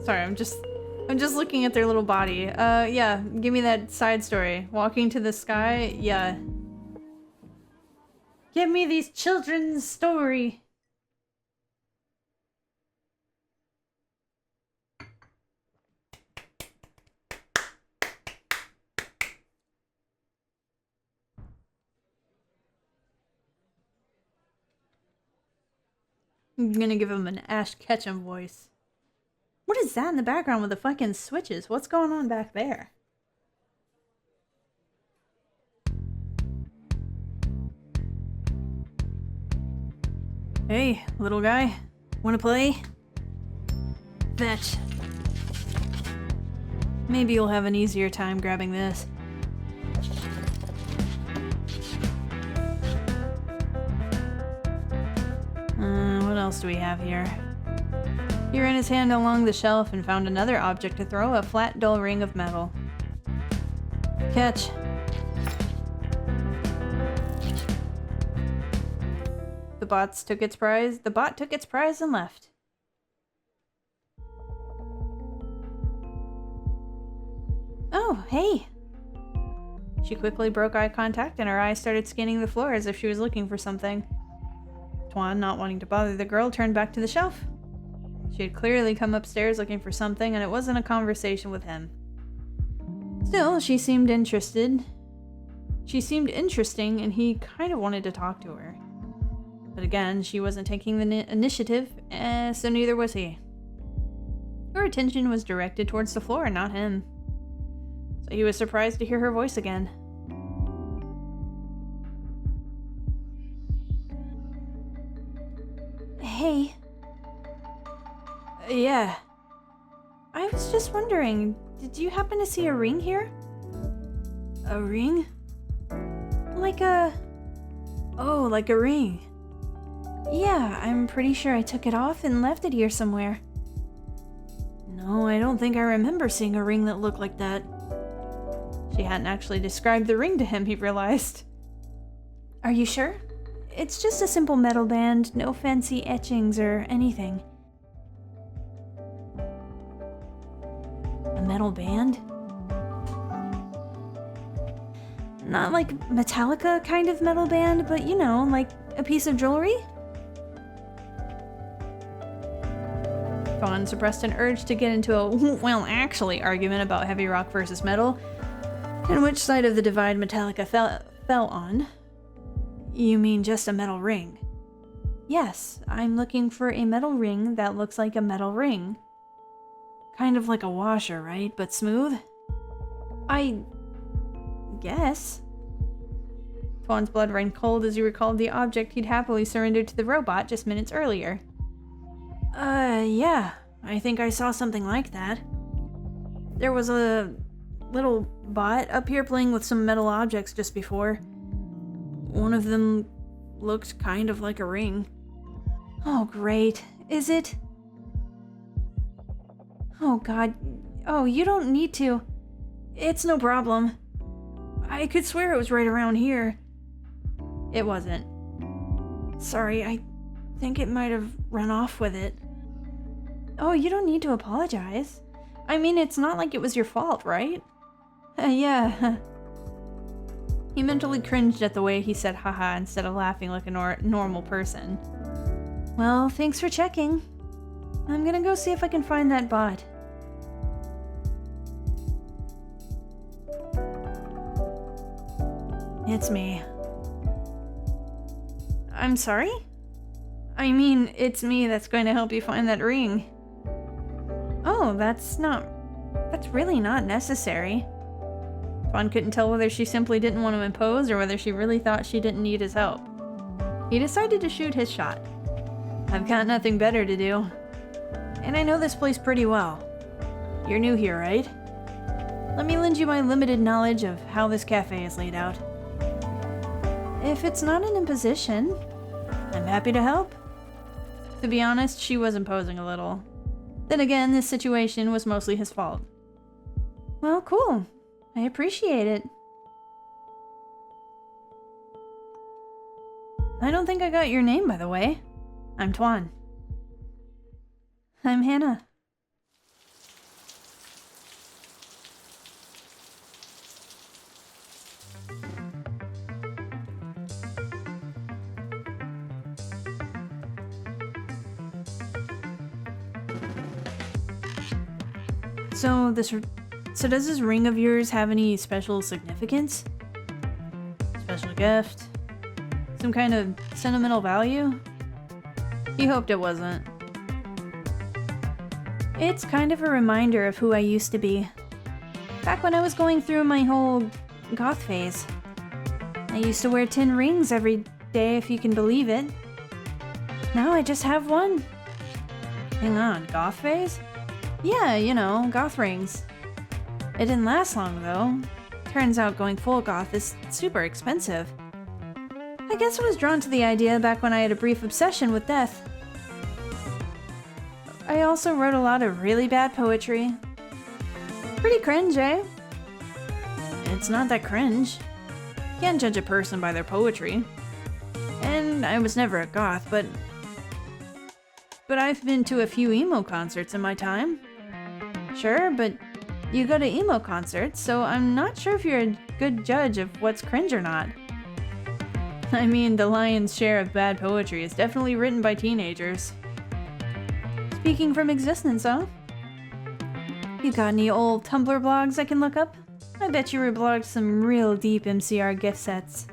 Sorry, I'm just looking at their little body. Yeah, give me that side story. Walking to the sky, yeah. Give me these children's story. I'm gonna give him an Ash Ketchum voice. What is that in the background with the fucking switches? What's going on back there? Hey, little guy. Wanna play? Fetch. Maybe you'll have an easier time grabbing this. What else do we have here? He ran his hand along the shelf and found another object to throw, a flat, dull ring of metal. Catch. The bot took its prize and left. Oh, hey! She quickly broke eye contact and her eyes started scanning the floor as if she was looking for something. Tuan, not wanting to bother the girl, turned back to the shelf. She had clearly come upstairs looking for something, and it wasn't a conversation with him. Still, she seemed interested. She seemed interesting, and he kind of wanted to talk to her. But again, she wasn't taking the initiative, so neither was he. Her attention was directed towards the floor, not him. So he was surprised to hear her voice again. Hey. Yeah. I was just wondering, did you happen to see a ring here? A ring? Like a... Oh, like a ring. Yeah, I'm pretty sure I took it off and left it here somewhere. No, I don't think I remember seeing a ring that looked like that. She hadn't actually described the ring to him, he realized. Are you sure? It's just a simple metal band, no fancy etchings or anything. A metal band? Not like Metallica kind of metal band, but you know, like a piece of jewelry? Tuan suppressed an urge to get into a, well, actually, argument about heavy rock versus metal, and which side of the divide Metallica fell on. You mean just a metal ring? Yes, I'm looking for a metal ring that looks like a metal ring. Kind of like a washer, right? But smooth? I guess. Tuan's blood ran cold as he recalled the object he'd happily surrendered to the robot just minutes earlier. Yeah. I think I saw something like that. There was a little bot up here playing with some metal objects just before. One of them looked kind of like a ring. Oh, great. Is it? Oh, God. Oh, you don't need to. It's no problem. I could swear it was right around here. It wasn't. Sorry, I think it might have run off with it. Oh, you don't need to apologize. I mean, it's not like it was your fault, right? Yeah. He mentally cringed at the way he said haha instead of laughing like a normal person. Well, thanks for checking. I'm gonna go see if I can find that bot. It's me. I'm sorry? I mean, it's me that's going to help you find that ring. Oh, that's really not necessary. Tuan couldn't tell whether she simply didn't want to impose or whether she really thought she didn't need his help. He decided to shoot his shot. I've got nothing better to do. And I know this place pretty well. You're new here, right? Let me lend you my limited knowledge of how this cafe is laid out. If it's not an imposition, I'm happy to help. To be honest, she was imposing a little. Then again, this situation was mostly his fault. Well, cool. I appreciate it. I don't think I got your name, by the way. I'm Tuan. I'm Hannah. So does this ring of yours have any special significance? Special gift? Some kind of sentimental value? He hoped it wasn't. It's kind of a reminder of who I used to be. Back when I was going through my whole goth phase. I used to wear 10 rings every day, if you can believe it. Now I just have one. Hang on, goth phase? Yeah, you know, goth rings. It didn't last long though. Turns out going full goth is super expensive. I guess I was drawn to the idea back when I had a brief obsession with death. I also wrote a lot of really bad poetry. Pretty cringe, eh? It's not that cringe. Can't judge a person by their poetry. And I was never a goth, but I've been to a few emo concerts in my time. Sure, but you go to emo concerts, so I'm not sure if you're a good judge of what's cringe or not. I mean, the lion's share of bad poetry is definitely written by teenagers. Speaking from existence, huh? You got any old Tumblr blogs I can look up? I bet you reblogged some real deep MCR gift sets.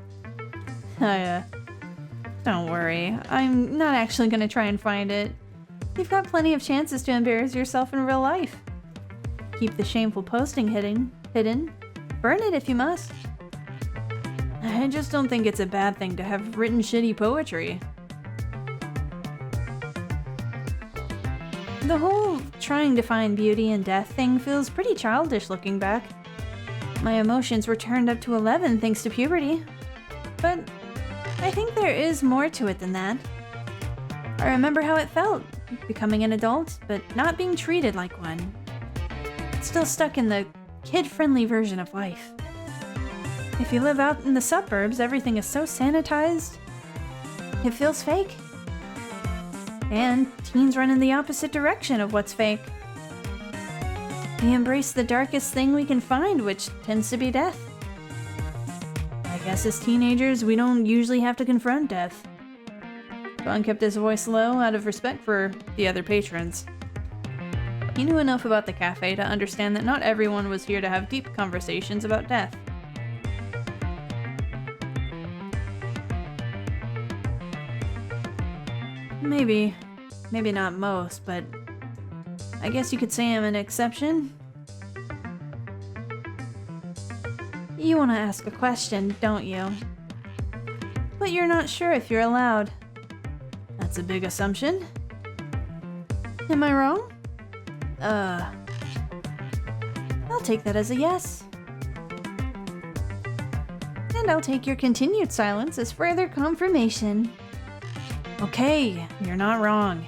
Don't worry, I'm not actually gonna try and find it. You've got plenty of chances to embarrass yourself in real life. Keep the shameful posting hidden. Burn it if you must. I just don't think it's a bad thing to have written shitty poetry. The whole trying to find beauty in death thing feels pretty childish looking back. My emotions were turned up to 11 thanks to puberty. But I think there is more to it than that. I remember how it felt, becoming an adult, but not being treated like one. Still stuck in the kid-friendly version of life. If you live out in the suburbs, everything is so sanitized. It feels fake. And teens run in the opposite direction of what's fake. We embrace the darkest thing we can find, which tends to be death. I guess as teenagers, we don't usually have to confront death. Tuan kept his voice low out of respect for the other patrons. He knew enough about the cafe to understand that not everyone was here to have deep conversations about death. Maybe not most, but I guess you could say I'm an exception. You want to ask a question, don't you? But you're not sure if you're allowed. That's a big assumption. Am I wrong? I'll take that as a yes. And I'll take your continued silence as further confirmation. Okay, you're not wrong.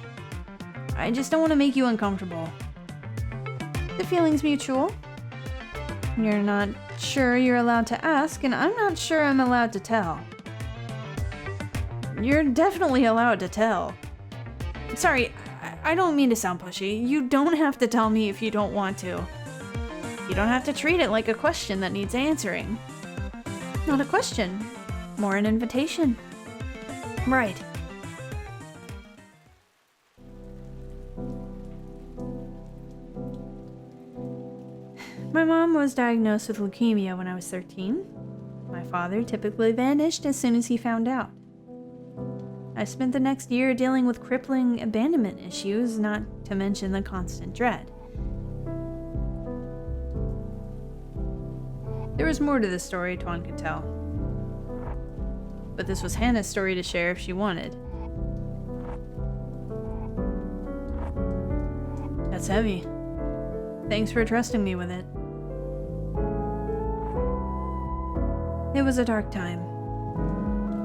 I just don't want to make you uncomfortable. The feeling's mutual. You're not sure you're allowed to ask, and I'm not sure I'm allowed to tell. You're definitely allowed to tell. Sorry, I don't mean to sound pushy. You don't have to tell me if you don't want to. You don't have to treat it like a question that needs answering. Not a question, more an invitation. Right. My mom was diagnosed with leukemia when I was 13. My father typically vanished as soon as he found out. I spent the next year dealing with crippling abandonment issues, not to mention the constant dread. There was more to this story Tuan could tell. But this was Hannah's story to share if she wanted. That's heavy. Thanks for trusting me with it. It was a dark time.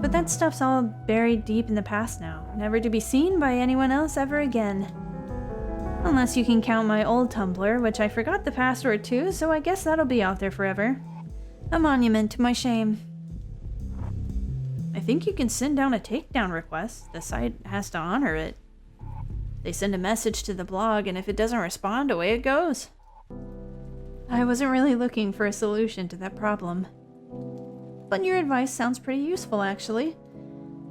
But that stuff's all buried deep in the past now, never to be seen by anyone else ever again. Unless you can count my old Tumblr, which I forgot the password to, so I guess that'll be out there forever. A monument to my shame. I think you can send down a takedown request. The site has to honor it. They send a message to the blog, and if it doesn't respond, away it goes. I wasn't really looking for a solution to that problem. But your advice sounds pretty useful, actually.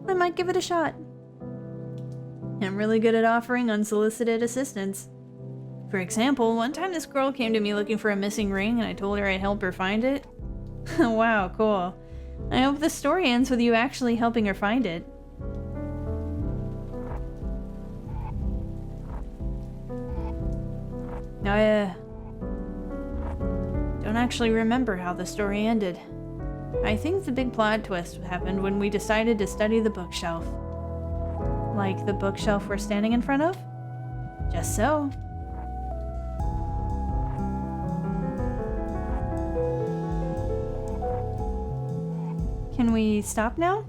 I might give it a shot. I'm really good at offering unsolicited assistance. For example, one time this girl came to me looking for a missing ring and I told her I'd help her find it. Wow, cool. I hope the story ends with you actually helping her find it. I don't actually remember how the story ended. I think the big plot twist happened when we decided to study the bookshelf. Like the bookshelf we're standing in front of? Just so. Can we stop now?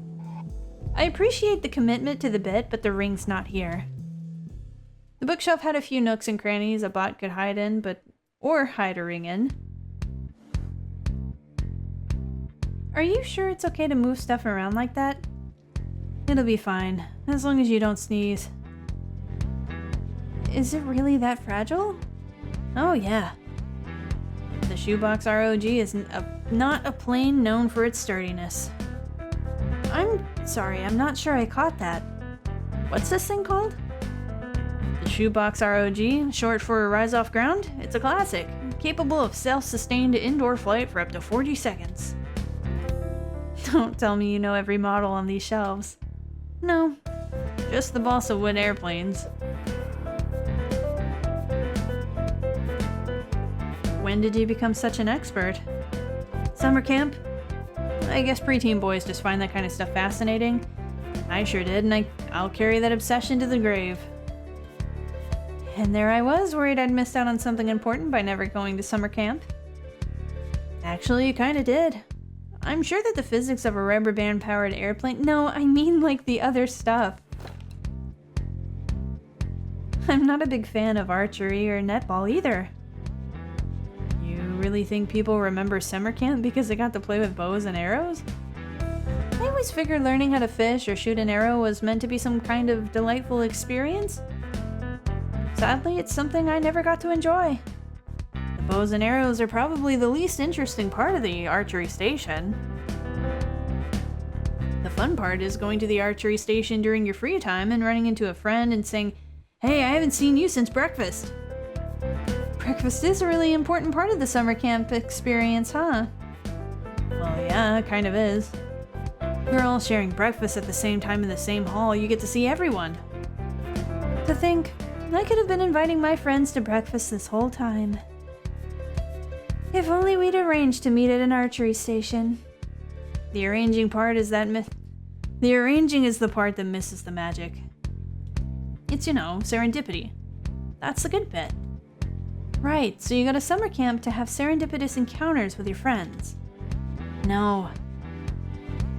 I appreciate the commitment to the bit, but the ring's not here. The bookshelf had a few nooks and crannies a bot could hide in, or hide a ring in. Are you sure it's okay to move stuff around like that? It'll be fine, as long as you don't sneeze. Is it really that fragile? Oh yeah. The shoebox ROG is not a plane known for its sturdiness. I'm sorry, I'm not sure I caught that. What's this thing called? The shoebox ROG, short for Rise Off Ground? It's a classic, capable of self-sustained indoor flight for up to 40 seconds. Don't tell me you know every model on these shelves. No, just the balsa wood airplanes. When did you become such an expert? Summer camp? I guess preteen boys just find that kind of stuff fascinating. I sure did, and I'll carry that obsession to the grave. And there I was, worried I'd missed out on something important by never going to summer camp. Actually, you kinda did. I'm sure that the physics of a rubber band powered airplane— no, I mean like the other stuff. I'm not a big fan of archery or netball either. You really think people remember summer camp because they got to play with bows and arrows? I always figured learning how to fish or shoot an arrow was meant to be some kind of delightful experience. Sadly, it's something I never got to enjoy. The bows and arrows are probably the least interesting part of the archery station. The fun part is going to the archery station during your free time and running into a friend and saying, "Hey, I haven't seen you since breakfast." Breakfast is a really important part of the summer camp experience, huh? Well, yeah, it kind of is. You're all sharing breakfast at the same time in the same hall, you get to see everyone. To think, I could have been inviting my friends to breakfast this whole time. If only we'd arranged to meet at an archery station. The arranging part is the arranging is the part that misses the magic. It's, serendipity. That's the good bit. Right, so you go to summer camp to have serendipitous encounters with your friends. No.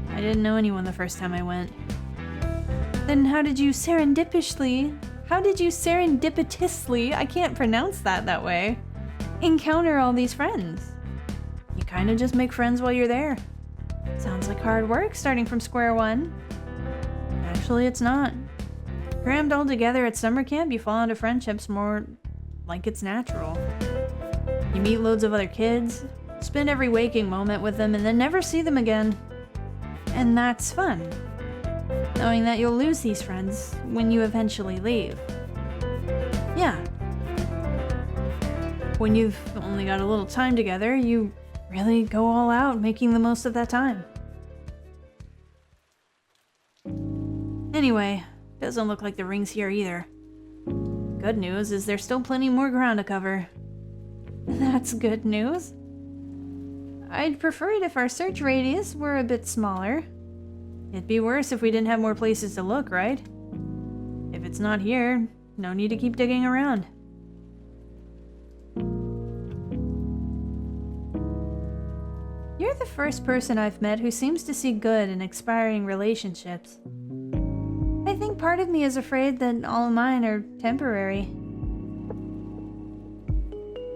I didn't know anyone the first time I went. Then how did you serendipitously, I can't pronounce that way, encounter all these friends? You kind of just make friends while you're there. Sounds like hard work starting from square one. Actually, it's not. Crammed all together at summer camp, you fall into friendships more like it's natural. You meet loads of other kids, spend every waking moment with them, and then never see them again. And that's fun, knowing that you'll lose these friends when you eventually leave. Yeah. When you've only got a little time together, you really go all out, making the most of that time. Anyway, doesn't look like the ring's here either. Good news is there's still plenty more ground to cover. That's good news. I'd prefer it if our search radius were a bit smaller. It'd be worse if we didn't have more places to look, right? If it's not here, no need to keep digging around. You're the first person I've met who seems to see good in expiring relationships. I think part of me is afraid that all mine are temporary.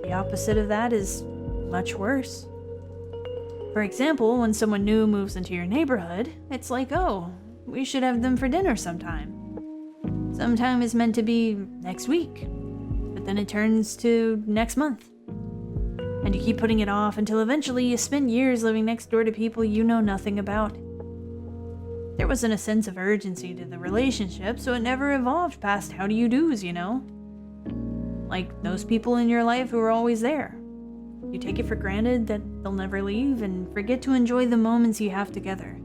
The opposite of that is much worse. For example, when someone new moves into your neighborhood, it's like, oh, we should have them for dinner sometime. Sometime is meant to be next week, but then it turns to next month. And you keep putting it off until eventually you spend years living next door to people you know nothing about. There wasn't a sense of urgency to the relationship, so it never evolved past how do you do's, Like those people in your life who are always there. You take it for granted that they'll never leave and forget to enjoy the moments you have together.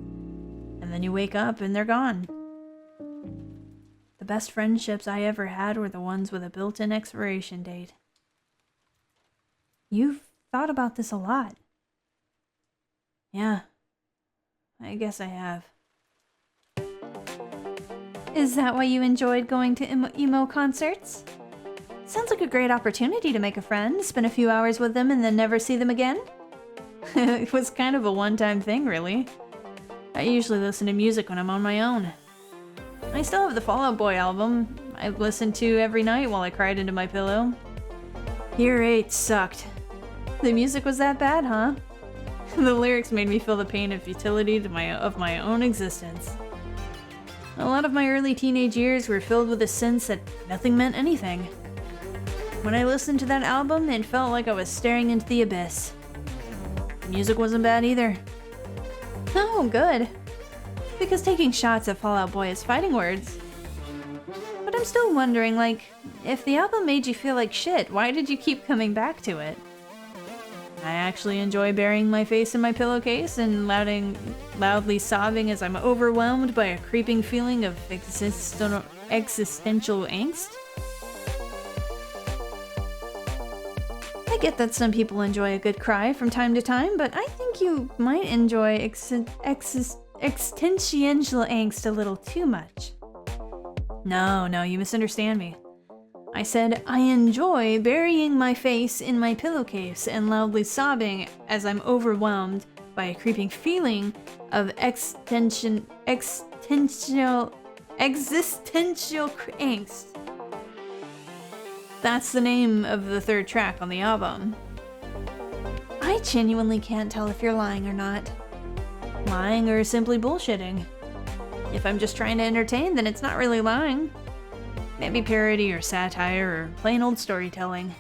And then you wake up and they're gone. The best friendships I ever had were the ones with a built-in expiration date. You've thought about this a lot. Yeah, I guess I have. Is that why you enjoyed going to emo concerts? Sounds like a great opportunity to make a friend, spend a few hours with them, and then never see them again? It was kind of a one-time thing, really. I usually listen to music when I'm on my own. I still have the Fall Out Boy album I listened to every night while I cried into my pillow. Year 8 sucked. The music was that bad, huh? The lyrics made me feel the pain and futility of my own existence. A lot of my early teenage years were filled with a sense that nothing meant anything. When I listened to that album, it felt like I was staring into the abyss. The music wasn't bad either. Oh, good. Because taking shots at Fall Out Boy is fighting words. But I'm still wondering, like, if the album made you feel like shit, why did you keep coming back to it? I actually enjoy burying my face in my pillowcase and loudly sobbing as I'm overwhelmed by a creeping feeling of existential angst. I get that some people enjoy a good cry from time to time, but I think you might enjoy existential angst a little too much. No, you misunderstand me. I said I enjoy burying my face in my pillowcase and loudly sobbing as I'm overwhelmed by a creeping feeling of existential angst. That's the name of the third track on the album. I genuinely can't tell if you're lying or not. Lying or simply bullshitting. If I'm just trying to entertain, then it's not really lying. Maybe parody or satire or plain old storytelling.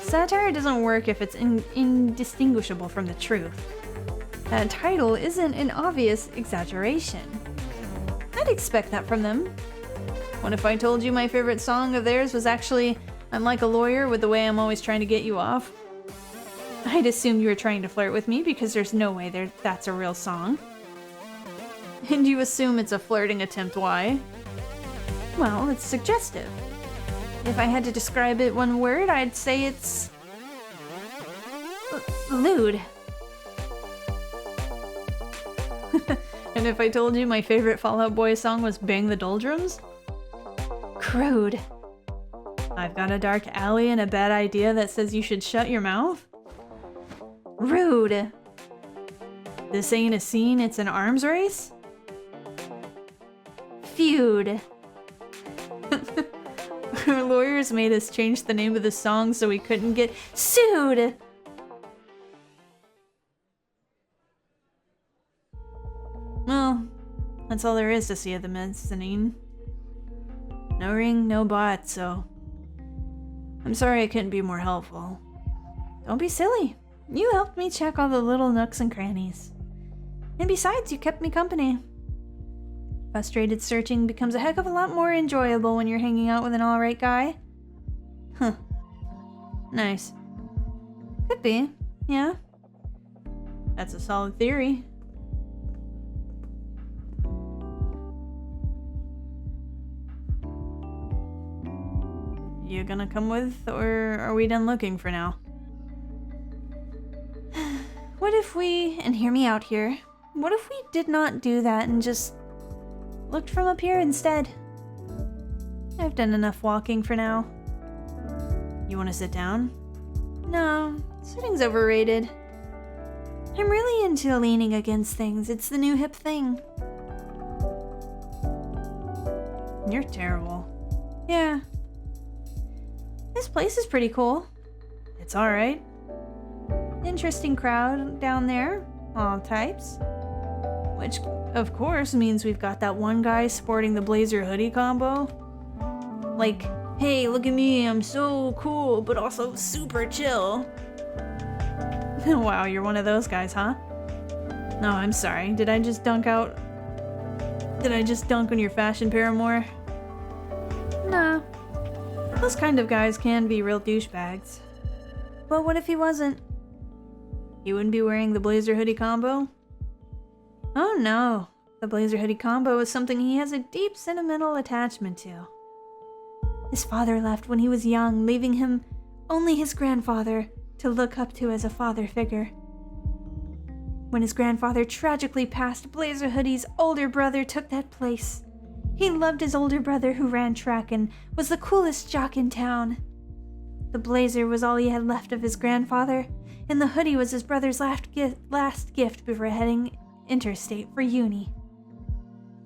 Satire doesn't work if it's indistinguishable from the truth. That title isn't an obvious exaggeration. I'd expect that from them. What if I told you my favorite song of theirs was actually I'm Like a Lawyer with the Way I'm Always Trying to Get You Off? I'd assume you were trying to flirt with me because there's no way that's a real song. And you assume it's a flirting attempt, why? Well, it's suggestive. If I had to describe it one word, I'd say it's... lewd. And if I told you my favorite Fall Out Boy song was Bang the Doldrums? Crude. I've got a dark alley and a bad idea that says you should shut your mouth? Rude. This ain't a scene, it's an arms race? Feud. Our lawyers made us change the name of the song so we couldn't get sued! Well, that's all there is to see at the mezzanine. No ring, no bot, so... I'm sorry I couldn't be more helpful. Don't be silly. You helped me check all the little nooks and crannies. And besides, you kept me company. Frustrated searching becomes a heck of a lot more enjoyable when you're hanging out with an alright guy. Huh. Nice. Could be, yeah. That's a solid theory. You gonna come with, or are we done looking for now? What if we, and hear me out here, what if we did not do that and just looked from up here instead? I've done enough walking for now. You want to sit down? No, sitting's overrated. I'm really into leaning against things. It's the new hip thing. You're terrible. Yeah. This place is pretty cool. It's alright. Interesting crowd down there. All types. Which, of course, means we've got that one guy sporting the blazer hoodie combo. Like, hey, look at me, I'm so cool, but also super chill. Wow, you're one of those guys, huh? No, I'm sorry. Did I just dunk on your fashion paramour? Nah. Those kind of guys can be real douchebags. But what if he wasn't? He wouldn't be wearing the blazer hoodie combo? Oh no, the blazer hoodie combo is something he has a deep sentimental attachment to. His father left when he was young, leaving him only his grandfather to look up to as a father figure. When his grandfather tragically passed, Blazer Hoodie's older brother took that place. He loved his older brother who ran track and was the coolest jock in town. The blazer was all he had left of his grandfather, and the hoodie was his brother's last gift before heading interstate for uni.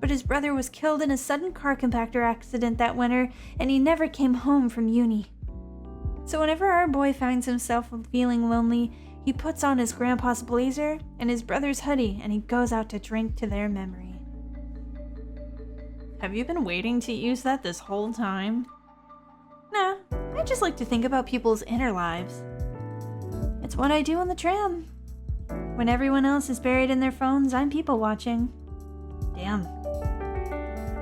But his brother was killed in a sudden car compactor accident that winter, and he never came home from uni. So whenever our boy finds himself feeling lonely, he puts on his grandpa's blazer and his brother's hoodie, and he goes out to drink to their memory. Have you been waiting to use that this whole time? Nah, I just like to think about people's inner lives. It's what I do on the tram. When everyone else is buried in their phones, I'm people watching. Damn.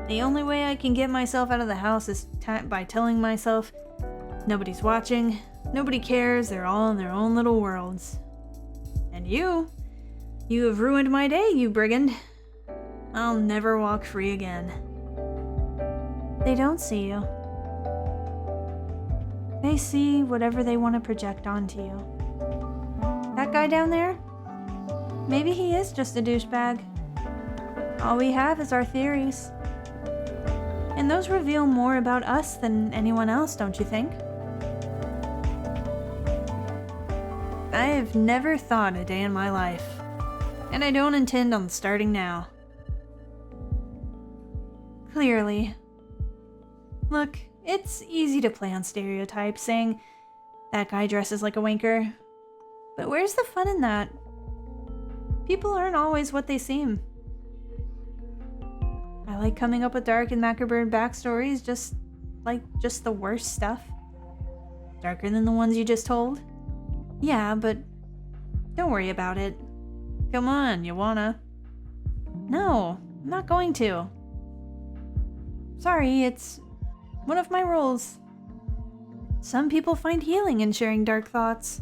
The only way I can get myself out of the house is by telling myself, nobody's watching, nobody cares, they're all in their own little worlds. And you have ruined my day, you brigand. I'll never walk free again. They don't see you. They see whatever they want to project onto you. That guy down there? Maybe he is just a douchebag. All we have is our theories. And those reveal more about us than anyone else, don't you think? I've never thought a day in my life, and I don't intend on starting now. Clearly. Look, it's easy to play on stereotypes, saying, that guy dresses like a wanker. But where's the fun in that? People aren't always what they seem. I like coming up with dark and macabre backstories, just the worst stuff. Darker than the ones you just told. Yeah, but don't worry about it. Come on, you wanna? No, I'm not going to. Sorry, it's one of my rules. Some people find healing in sharing dark thoughts.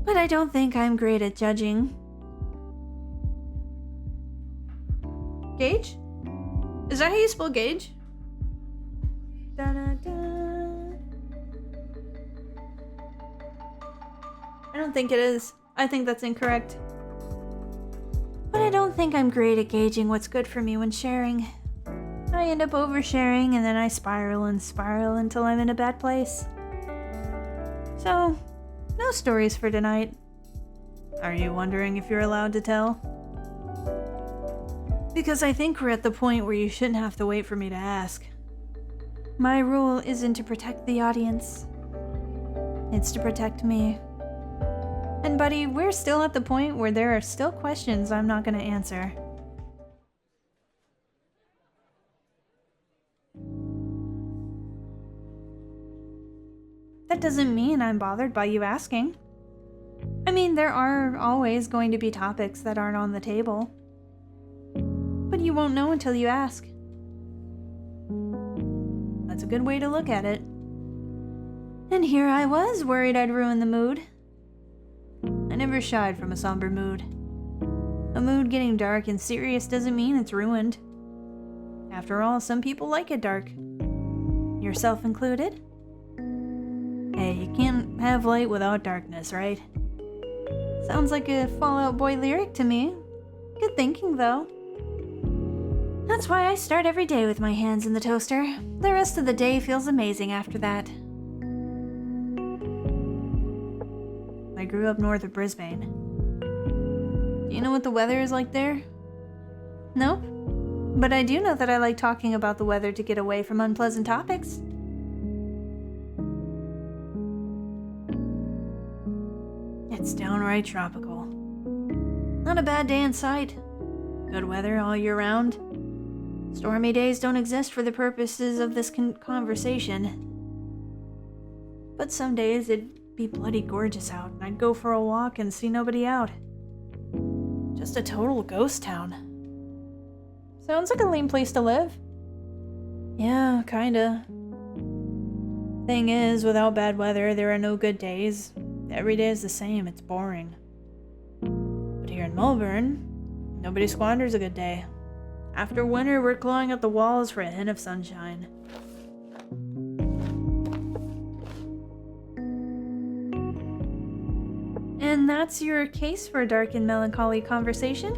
But I don't think I'm great at judging. Gage? Is that how you spell Gage? Da-da-da. I don't think it is. I think that's incorrect. But I don't think I'm great at gauging what's good for me when sharing. I end up oversharing and then I spiral until I'm in a bad place. So, no stories for tonight. Are you wondering if you're allowed to tell? Because I think we're at the point where you shouldn't have to wait for me to ask. My rule isn't to protect the audience. It's to protect me. And buddy, we're still at the point where there are still questions I'm not gonna answer. That doesn't mean I'm bothered by you asking. I mean, there are always going to be topics that aren't on the table. But you won't know until you ask. That's a good way to look at it. And here I was, worried I'd ruin the mood. I never shied from a somber mood. A mood getting dark and serious doesn't mean it's ruined. After all, some people like it dark. Yourself included? Hey, you can't have light without darkness, right? Sounds like a Fall Out Boy lyric to me. Good thinking, though. That's why I start every day with my hands in the toaster. The rest of the day feels amazing after that. I grew up north of Brisbane. Do you know what the weather is like there? Nope. But I do know that I like talking about the weather to get away from unpleasant topics. It's downright tropical. Not a bad day in sight. Good weather all year round. Stormy days don't exist for the purposes of this conversation. But some days it'd be bloody gorgeous out, and I'd go for a walk and see nobody out. Just a total ghost town. Sounds like a lame place to live. Yeah, kinda. Thing is, without bad weather, there are no good days. Every day is the same, it's boring. But here in Melbourne, nobody squanders a good day. After winter, we're clawing at the walls for a hint of sunshine. And that's your case for a dark and melancholy conversation?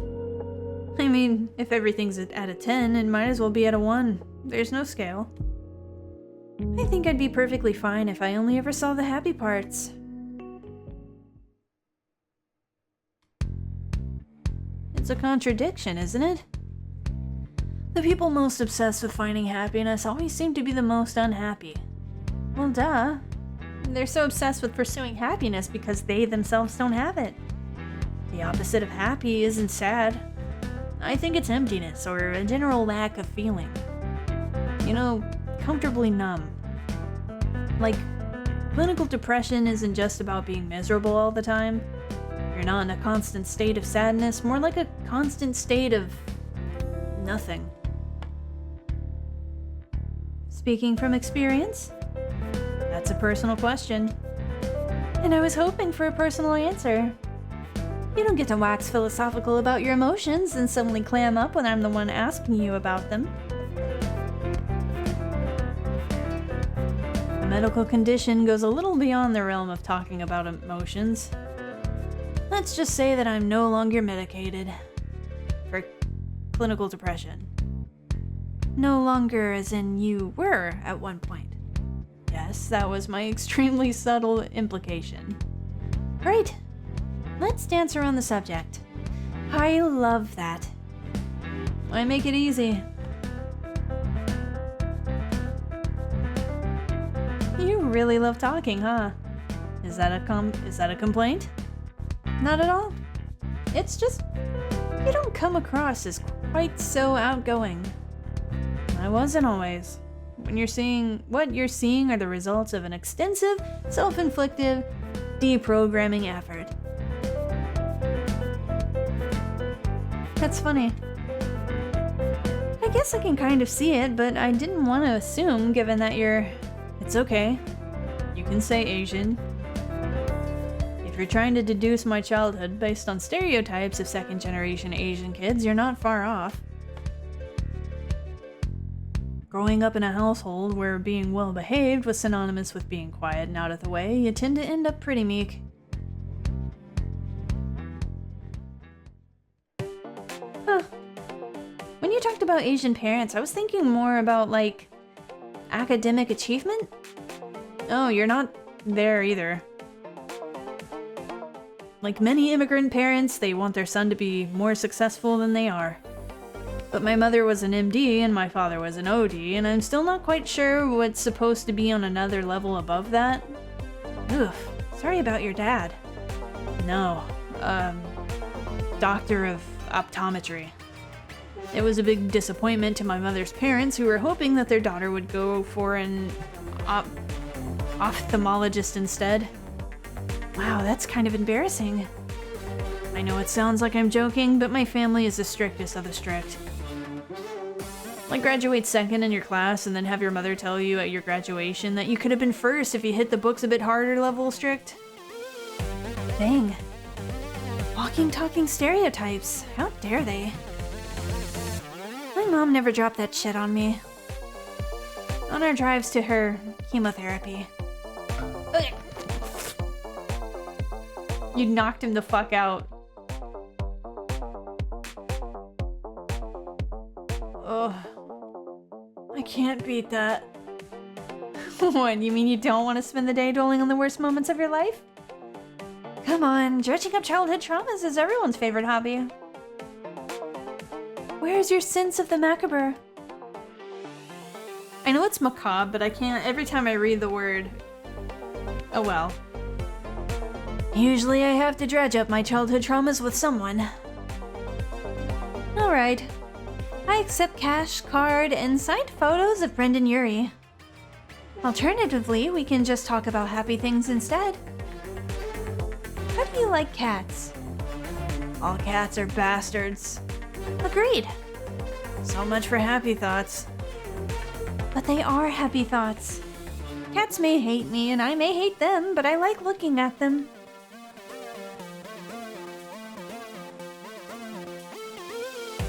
I mean, if everything's at a 10, it might as well be at a 1. There's no scale. I think I'd be perfectly fine if I only ever saw the happy parts. It's a contradiction, isn't it? The people most obsessed with finding happiness always seem to be the most unhappy. Well, duh. They're so obsessed with pursuing happiness because they themselves don't have it. The opposite of happy isn't sad. I think it's emptiness or a general lack of feeling. You know, comfortably numb. Like, clinical depression isn't just about being miserable all the time. You're not in a constant state of sadness, more like a constant state of nothing. Speaking from experience? That's a personal question. And I was hoping for a personal answer. You don't get to wax philosophical about your emotions and suddenly clam up when I'm the one asking you about them. A medical condition goes a little beyond the realm of talking about emotions. Let's just say that I'm no longer medicated for clinical depression. No longer as in you were at one point. Yes, that was my extremely subtle implication. Great. Let's dance around the subject. I love that. Why make it easy? You really love talking, huh? Is that a complaint? Not at all. It's just you don't come across as quite so outgoing. I wasn't always. What you're seeing are the results of an extensive, self-inflicted, deprogramming effort. That's funny. I guess I can kind of see it, but I didn't want to assume given that it's okay. You can say Asian. If you're trying to deduce my childhood based on stereotypes of second-generation Asian kids, you're not far off. Growing up in a household where being well-behaved was synonymous with being quiet and out of the way, you tend to end up pretty meek. Huh. When you talked about Asian parents, I was thinking more about, like, academic achievement? Oh, you're not there either. Like many immigrant parents, they want their son to be more successful than they are. But my mother was an MD and my father was an OD, and I'm still not quite sure what's supposed to be on another level above that. Oof, sorry about your dad. No, doctor of optometry. It was a big disappointment to my mother's parents, who were hoping that their daughter would go for an ophthalmologist instead. Wow, that's kind of embarrassing. I know it sounds like I'm joking, but my family is the strictest of the strict. Like graduate second in your class and then have your mother tell you at your graduation that you could have been first if you hit the books a bit harder level strict. Dang. Walking, talking stereotypes. How dare they? My mom never dropped that shit on me. On our drives to her chemotherapy. Okay. You knocked him the fuck out. Ugh. I can't beat that. What, you mean you don't want to spend the day dwelling on the worst moments of your life? Come on, dredging up childhood traumas is everyone's favorite hobby. Where's your sense of the macabre? I know it's macabre, but I can't every time I read the word. Oh well. Usually I have to dredge up my childhood traumas with someone. Alright. I accept cash, card, and signed photos of Brendan Urie. Alternatively, we can just talk about happy things instead. How do you like cats? All cats are bastards. Agreed. So much for happy thoughts. But they are happy thoughts. Cats may hate me and I may hate them, but I like looking at them.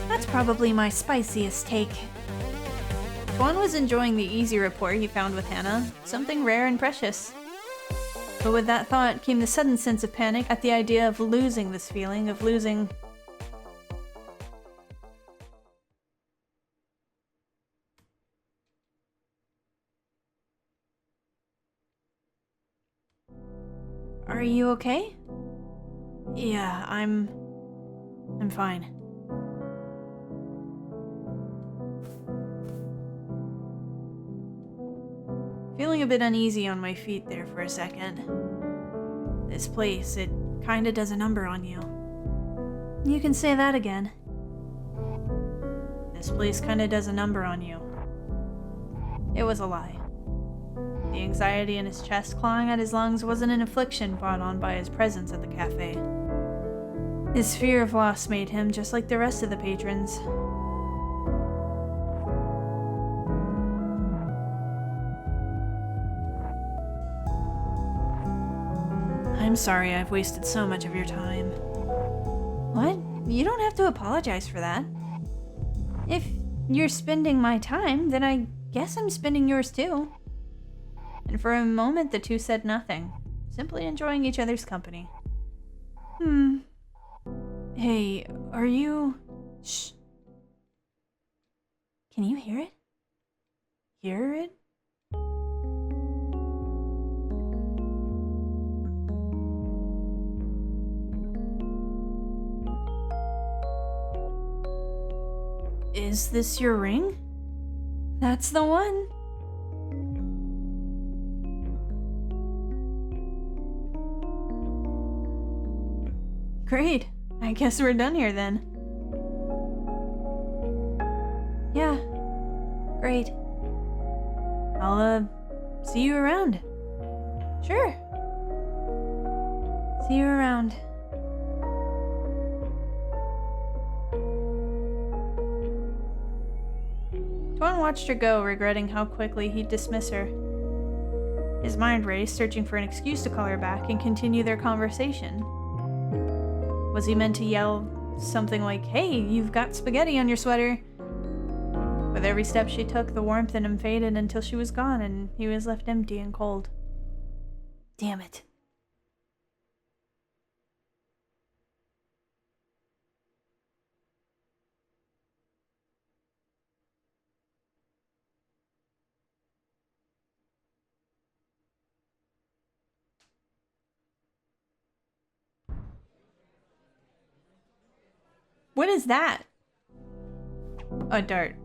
That's probably my spiciest take. Tuan was enjoying the easy rapport he found with Hannah, something rare and precious. But with that thought came the sudden sense of panic at the idea of losing this feeling, of losing... Are you okay? Yeah, I'm fine. Feeling a bit uneasy on my feet there for a second. This place, it kinda does a number on you. You can say that again. This place kinda does a number on you. It was a lie. The anxiety in his chest clawing at his lungs wasn't an affliction brought on by his presence at the cafe. His fear of loss made him just like the rest of the patrons. I'm sorry I've wasted so much of your time. What? You don't have to apologize for that. If you're spending my time, then I guess I'm spending yours too. And for a moment the two said nothing, simply enjoying each other's company. Hey, are you... Shh. Can you hear it? Hear it? Is this your ring? That's the one. Great. I guess we're done here then. Yeah. Great. I'll, see you around. Sure. See you around. Tuan watched her go, regretting how quickly he'd dismiss her. His mind raced, searching for an excuse to call her back and continue their conversation. Was he meant to yell something like, "Hey, you've got spaghetti on your sweater"? With every step she took, the warmth in him faded until she was gone and he was left empty and cold. Damn it. What is that? A dart.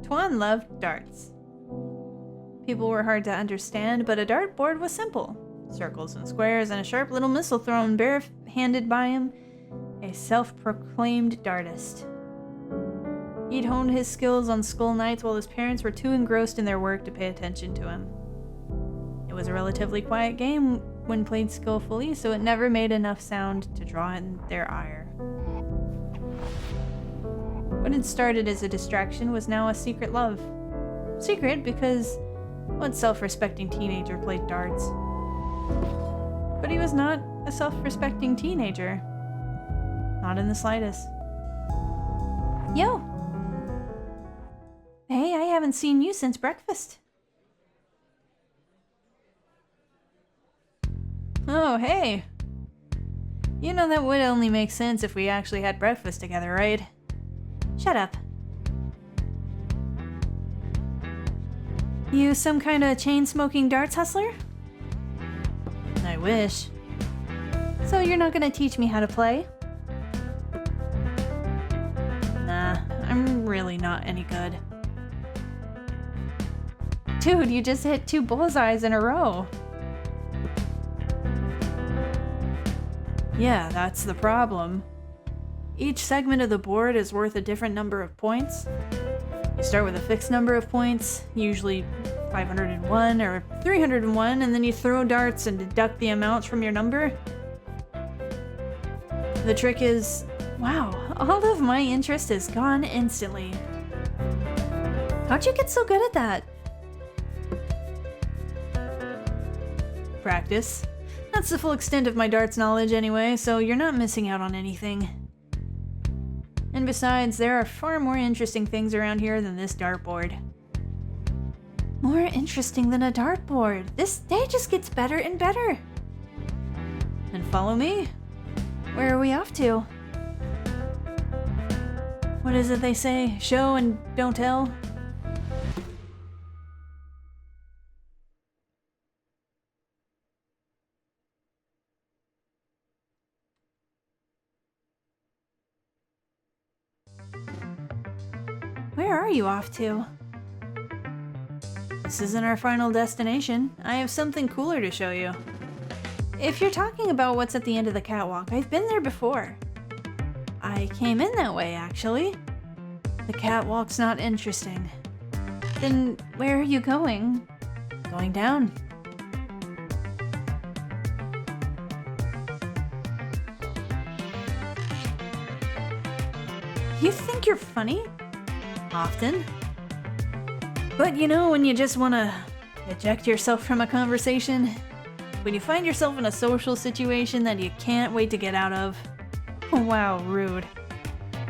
Tuan loved darts. People were hard to understand, but a dartboard was simple. Circles and squares and a sharp little missile thrown bare-handed by him. A self-proclaimed dartist. He'd honed his skills on school nights while his parents were too engrossed in their work to pay attention to him. It was a relatively quiet game when played skillfully, so it never made enough sound to draw in their ire. What had started as a distraction was now a secret love. Secret because what self-respecting teenager played darts? But he was not a self-respecting teenager. Not in the slightest. Yo! Hey, I haven't seen you since breakfast. Oh, hey! You know that would only make sense if we actually had breakfast together, right? Shut up. You some kind of chain-smoking darts hustler? I wish. So you're not gonna teach me how to play? Nah, I'm really not any good. Dude, you just hit 2 bullseyes in a row. Yeah, that's the problem. Each segment of the board is worth a different number of points. You start with a fixed number of points, usually 501 or 301, and then you throw darts and deduct the amounts from your number. The trick is, wow, all of my interest is gone instantly. How'd you get so good at that? practice. That's the full extent of my darts knowledge anyway, so you're not missing out on anything. And besides, there are far more interesting things around here than this dartboard. More interesting than a dartboard. This day just gets better and better. Then follow me. Where are we off to? What is it they say? Show and don't tell? Where are you off to? This isn't our final destination. I have something cooler to show you. If you're talking about what's at the end of the catwalk, I've been there before. I came in that way, actually. The catwalk's not interesting. Then where are you going? Going down. You think you're funny? Often. But you know when you just want to eject yourself from a conversation? When you find yourself in a social situation that you can't wait to get out of? Wow, rude.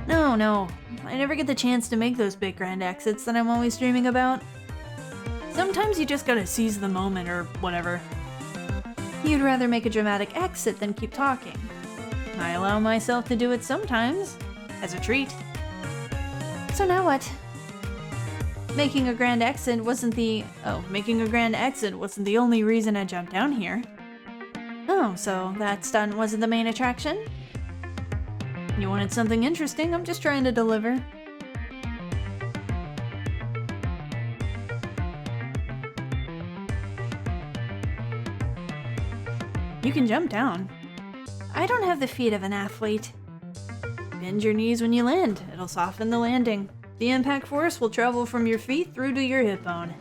No, I never get the chance to make those big grand exits that I'm always dreaming about. Sometimes you just gotta seize the moment or whatever. You'd rather make a dramatic exit than keep talking. I allow myself to do it sometimes, as a treat. So now what? Making a grand exit wasn't the only reason I jumped down here. Oh, so that stunt wasn't the main attraction? You wanted something interesting, I'm just trying to deliver. You can jump down. I don't have the feet of an athlete. Bend your knees when you land. It'll soften the landing. The impact force will travel from your feet through to your hip bone.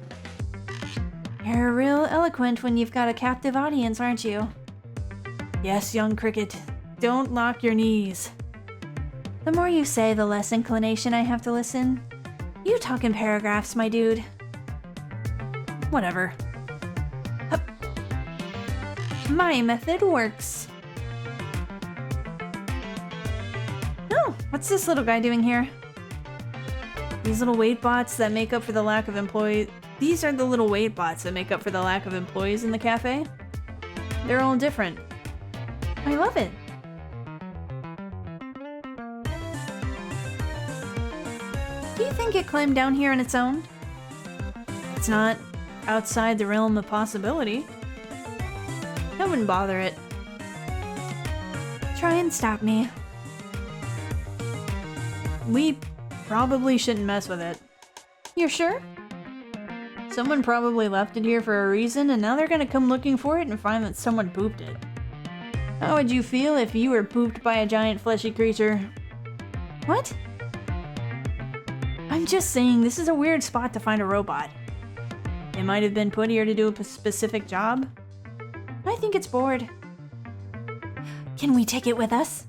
You're real eloquent when you've got a captive audience, aren't you? Yes, young cricket. Don't lock your knees. The more you say, the less inclination I have to listen. You talk in paragraphs, my dude. Whatever. Hup. My method works. Oh, what's this little guy doing here? These little wait bots that make up for the lack of employees. These are the little wait bots that make up for the lack of employees in the cafe. They're all different. I love it. Do you think it climbed down here on its own? It's not outside the realm of possibility. I wouldn't bother it. Try and stop me. We probably shouldn't mess with it. You're sure? Someone probably left it here for a reason, and now they're gonna come looking for it and find that someone pooped it. How would you feel if you were pooped by a giant fleshy creature? What? I'm just saying, this is a weird spot to find a robot. It might have been put here to do a specific job. I think it's bored. Can we take it with us?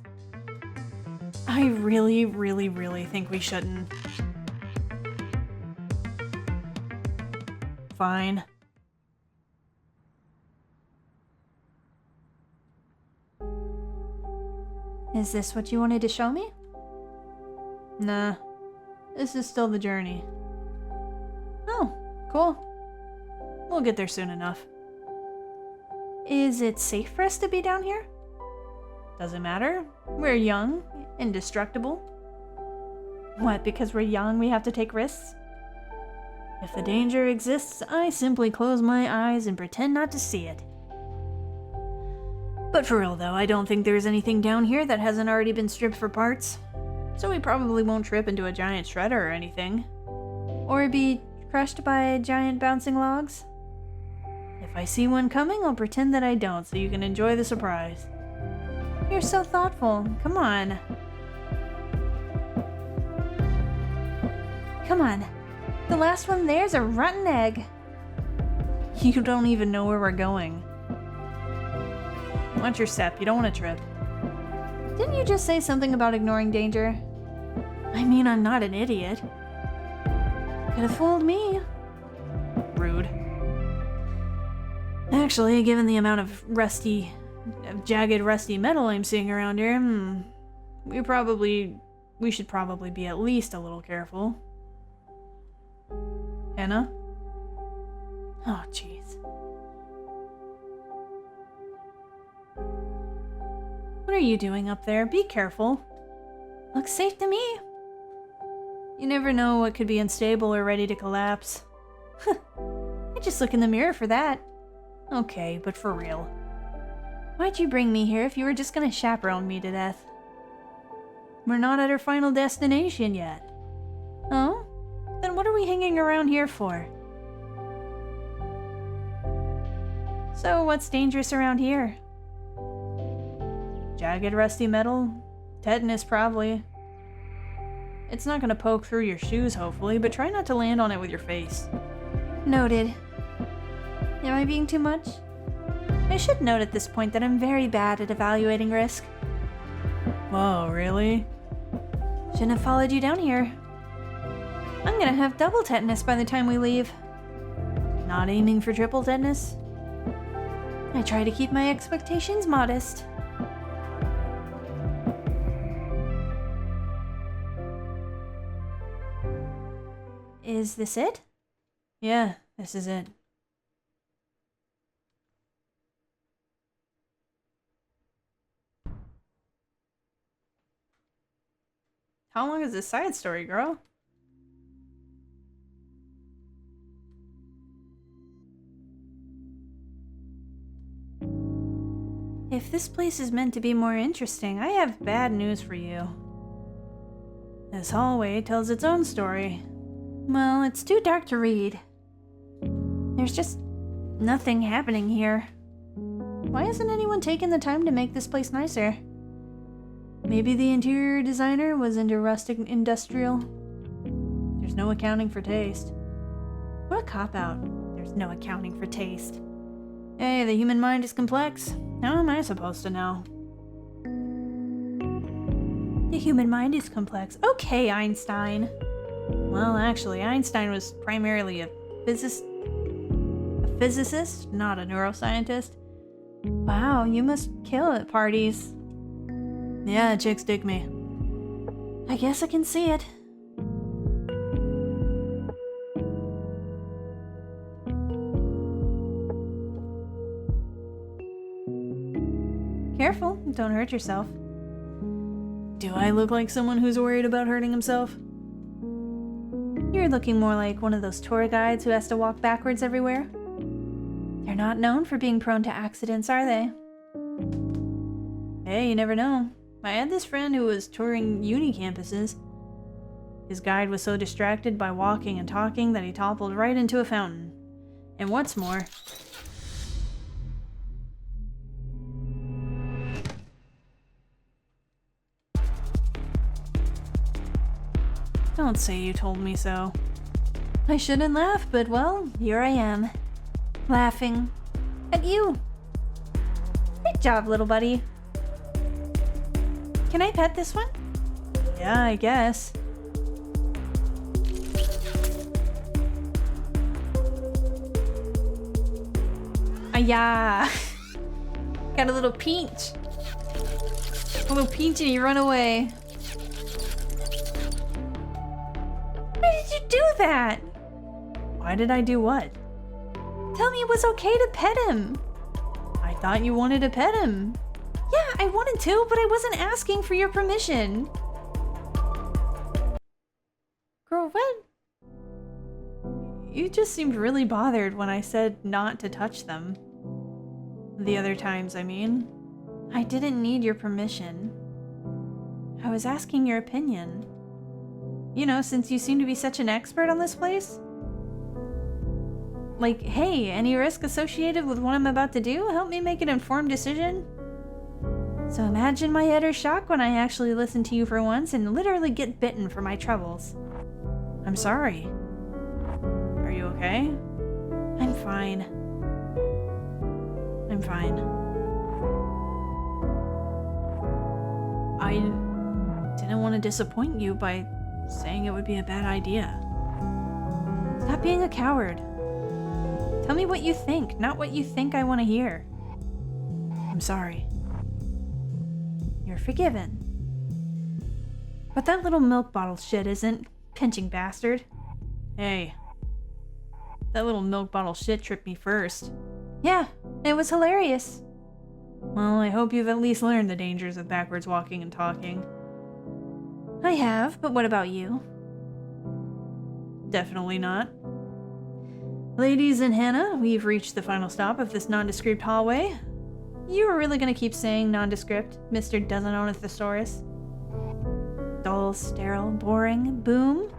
I really think we shouldn't. Fine. Is this what you wanted to show me? Nah. This is still the journey. Oh, cool. We'll get there soon enough. Is it safe for us to be down here? Doesn't matter. We're young, indestructible. What, because we're young we have to take risks? If the danger exists, I simply close my eyes and pretend not to see it. But for real though, I don't think there's anything down here that hasn't already been stripped for parts. So we probably won't trip into a giant shredder or anything. Or be crushed by giant bouncing logs. If I see one coming, I'll pretend that I don't so you can enjoy the surprise. You're so thoughtful. Come on. Come on. The last one there's a rotten egg. You don't even know where we're going. Watch your step. You don't want to trip. Didn't you just say something about ignoring danger? I mean, I'm not an idiot. Could have fooled me. Rude. Actually, given the amount of jagged, rusty metal I'm seeing around here, we should probably be at least a little careful. Hannah? Oh, jeez. What are you doing up there? Be careful. Looks safe to me. You never know what could be unstable or ready to collapse. I just look in the mirror for that. Okay, but for real. Why'd you bring me here if you were just gonna chaperone me to death? We're not at our final destination yet. Oh? Then what are we hanging around here for? So what's dangerous around here? Jagged, rusty metal? Tetanus, probably. It's not gonna poke through your shoes, hopefully, but try not to land on it with your face. Noted. Am I being too much? I should note at this point that I'm very bad at evaluating risk. Whoa, really? Shouldn't have followed you down here. I'm gonna have double tetanus by the time we leave. Not aiming for triple tetanus? I try to keep my expectations modest. Is this it? Yeah, this is it. How long is this side story, girl? If this place is meant to be more interesting, I have bad news for you. This hallway tells its own story. Well, it's too dark to read. There's just nothing happening here. Why hasn't anyone taken the time to make this place nicer? Maybe the interior designer was into rustic industrial. There's no accounting for taste. What a cop-out. There's no accounting for taste. Hey, the human mind is complex. How am I supposed to know? The human mind is complex. Okay, Einstein. Well, actually, Einstein was primarily a physicist, not a neuroscientist. Wow, you must kill at parties. Yeah, chicks dig me. I guess I can see it. Careful, don't hurt yourself. Do I look like someone who's worried about hurting himself? You're looking more like one of those tour guides who has to walk backwards everywhere. They're not known for being prone to accidents, are they? Hey, you never know. I had this friend who was touring uni campuses. His guide was so distracted by walking and talking that he toppled right into a fountain. And what's more... Don't say you told me so. I shouldn't laugh, but well, here I am. Laughing. At you. Great job, little buddy. Can I pet this one? Yeah, I guess. Yeah. Got a little peach. A little peach and you run away. Why did you do that? Why did I do what? Tell me it was okay to pet him. I thought you wanted to pet him. Yeah, I wanted to, but I wasn't asking for your permission. Girl, what? You just seemed really bothered when I said not to touch them. The other times, I mean. I didn't need your permission. I was asking your opinion. You know, since you seem to be such an expert on this place. Like, hey, any risk associated with what I'm about to do? Help me make an informed decision. So imagine my utter shock when I actually listen to you for once and literally get bitten for my troubles. I'm sorry. Are you okay? I'm fine. I'm fine. I didn't want to disappoint you by saying it would be a bad idea. Stop being a coward. Tell me what you think, not what you think I want to hear. I'm sorry. You're forgiven. But that little milk bottle shit isn't, pinching bastard. Hey. That little milk bottle shit tripped me first. Yeah, it was hilarious. Well, I hope you've at least learned the dangers of backwards walking and talking. I have, but what about you? Definitely not. Ladies and Hannah, we've reached the final stop of this nondescript hallway. You were really gonna keep saying nondescript, Mr. Doesn't Own a Thesaurus? Dull, sterile, boring, boom?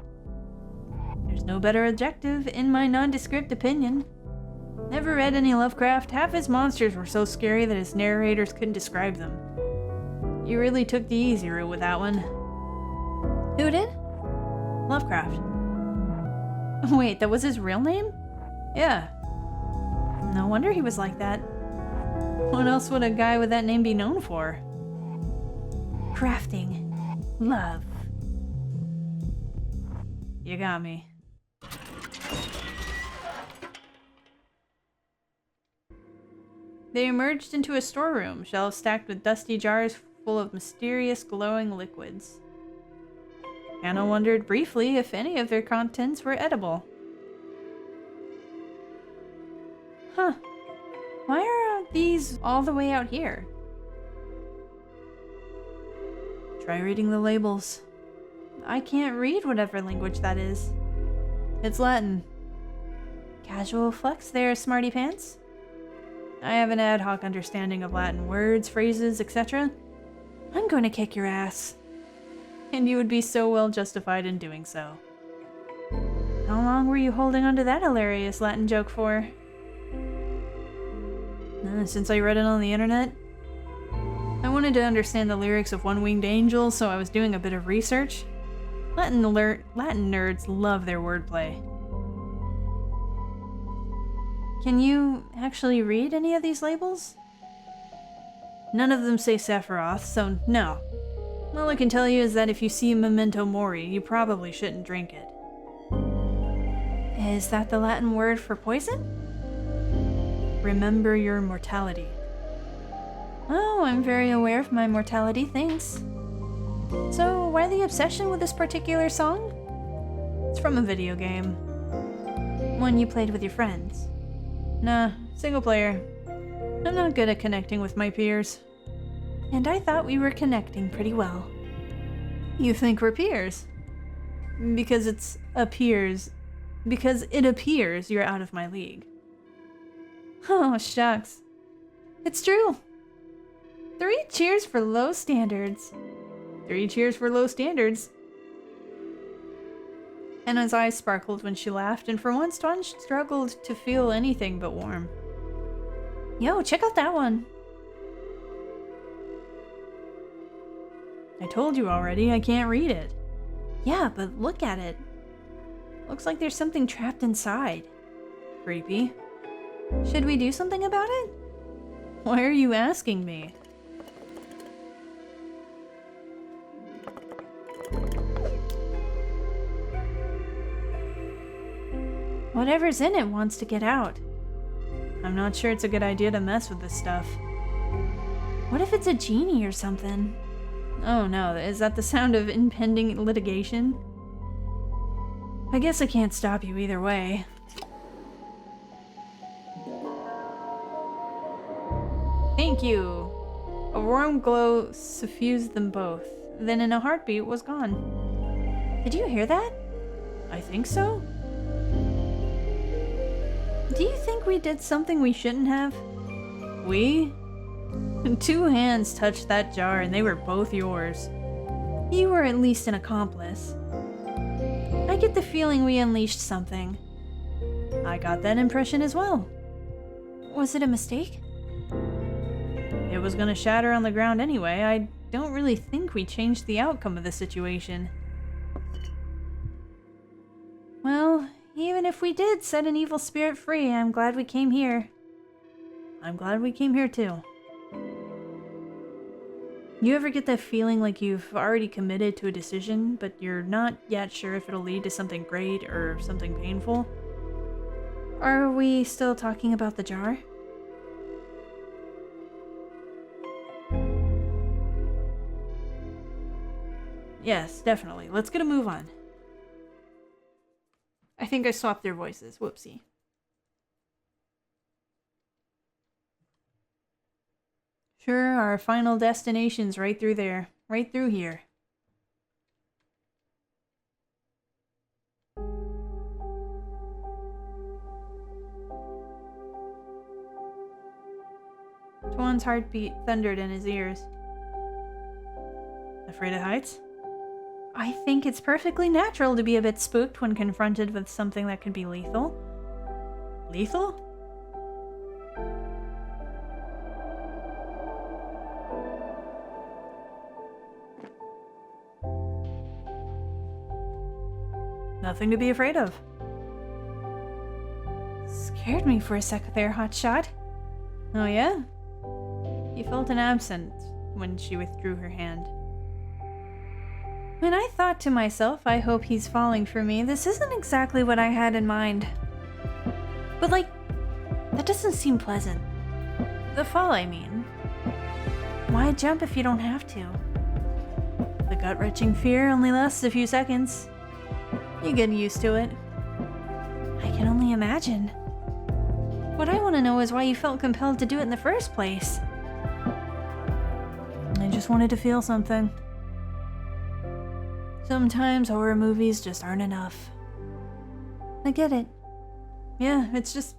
There's no better adjective, in my nondescript opinion. Never read any Lovecraft. Half his monsters were so scary that his narrators couldn't describe them. You really took the easy route with that one. Who did? Lovecraft. Wait, that was his real name? Yeah. No wonder he was like that. What else would a guy with that name be known for? Crafting. Love. You got me. They emerged into a storeroom, shelves stacked with dusty jars full of mysterious glowing liquids. Hannah wondered briefly if any of their contents were edible. Huh. Why are these all the way out here? Try reading the labels. I can't read whatever language that is. It's Latin. Casual flex there, smarty pants. I have an ad hoc understanding of Latin words, phrases, etc. I'm going to kick your ass. And you would be so well justified in doing so. How long were you holding on to that hilarious Latin joke for? Since I read it on the internet. I wanted to understand the lyrics of One-Winged Angel, so I was doing a bit of research. Latin nerds love their wordplay. Can you actually read any of these labels? None of them say Sephiroth, so no. All I can tell you is that if you see Memento Mori, you probably shouldn't drink it. Is that the Latin word for poison? Remember your mortality. Oh, I'm very aware of my mortality, thanks. So, why the obsession with this particular song? It's from a video game. One you played with your friends. Nah, single player. I'm not good at connecting with my peers. And I thought we were connecting pretty well. You think we're peers? Because it appears you're out of my league. Oh, shucks. It's true. 3 cheers for low standards. 3 cheers for low standards. Hannah's eyes sparkled when she laughed, and for once Tuan struggled to feel anything but warm. Yo, check out that one. I told you already, I can't read it. Yeah, but look at it. Looks like there's something trapped inside. Creepy. Should we do something about it? Why are you asking me? Whatever's in it wants to get out. I'm not sure it's a good idea to mess with this stuff. What if it's a genie or something? Oh no, is that the sound of impending litigation? I guess I can't stop you either way. Thank you! A warm glow suffused them both, then in a heartbeat was gone. Did you hear that? I think so. Do you think we did something we shouldn't have? We? 2 hands touched that jar and they were both yours. You were at least an accomplice. I get the feeling we unleashed something. I got that impression as well. Was it a mistake? It was gonna shatter on the ground anyway. I don't really think we changed the outcome of the situation. Well, even if we did set an evil spirit free, I'm glad we came here. I'm glad we came here too. You ever get that feeling like you've already committed to a decision, but you're not yet sure if it'll lead to something great or something painful? Are we still talking about the jar? Yes, definitely. Let's get a move on. I think I swapped their voices. Whoopsie. Sure, our final destination's right through there. Right through here. Tuan's heartbeat thundered in his ears. Afraid of heights? I think it's perfectly natural to be a bit spooked when confronted with something that could be lethal. Lethal? Nothing to be afraid of. Scared me for a sec there, hotshot. Oh yeah? He felt an absence when she withdrew her hand. When I thought to myself, I hope he's falling for me, this isn't exactly what I had in mind. But like, that doesn't seem pleasant. The fall, I mean. Why jump if you don't have to? The gut-wrenching fear only lasts a few seconds. You get used to it. I can only imagine. What I want to know is why you felt compelled to do it in the first place. I just wanted to feel something. Sometimes horror movies just aren't enough. I get it. Yeah, it's just...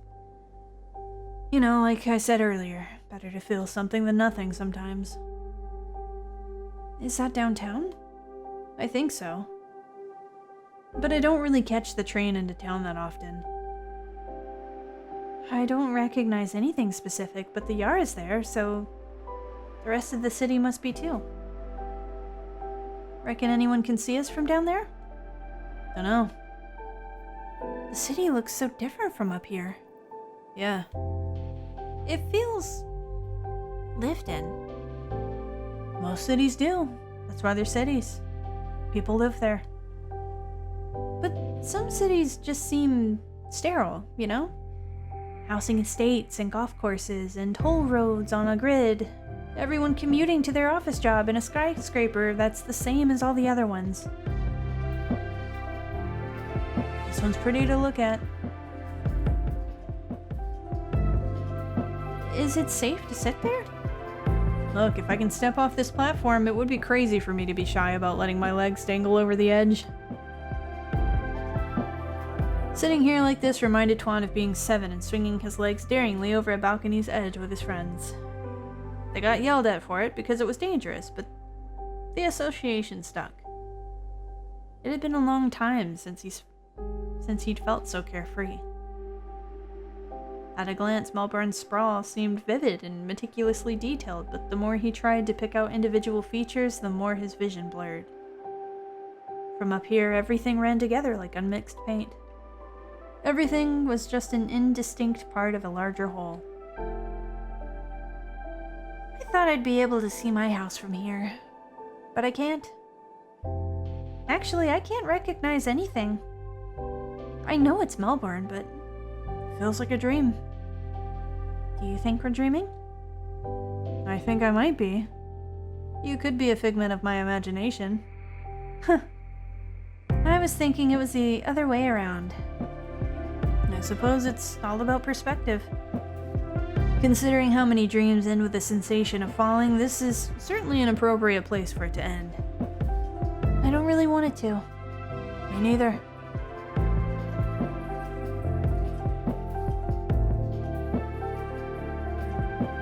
You know, like I said earlier, better to feel something than nothing sometimes. Is that downtown? I think so. But I don't really catch the train into town that often. I don't recognize anything specific, but the Yar is there, so the rest of the city must be too. Reckon anyone can see us from down there? Dunno. The city looks so different from up here. Yeah. It feels lived in. Most cities do. That's why they're cities. People live there. But some cities just seem sterile, you know? Housing estates and golf courses and toll roads on a grid. Everyone commuting to their office job in a skyscraper that's the same as all the other ones. This one's pretty to look at. Is it safe to sit there? Look, if I can step off this platform, it would be crazy for me to be shy about letting my legs dangle over the edge. Sitting here like this reminded Tuan of being 7 and swinging his legs daringly over a balcony's edge with his friends. They got yelled at for it because it was dangerous, but the association stuck. It had been a long time since he'd felt so carefree. At a glance, Melbourne's sprawl seemed vivid and meticulously detailed, but the more he tried to pick out individual features, the more his vision blurred. From up here, everything ran together like unmixed paint. Everything was just an indistinct part of a larger whole. I thought I'd be able to see my house from here, but I can't. Actually, I can't recognize anything. I know it's Melbourne, but it feels like a dream. Do you think we're dreaming? I think I might be. You could be a figment of my imagination. Huh. I was thinking it was the other way around. I suppose it's all about perspective. Considering how many dreams end with the sensation of falling, this is certainly an appropriate place for it to end. I don't really want it to. Me neither.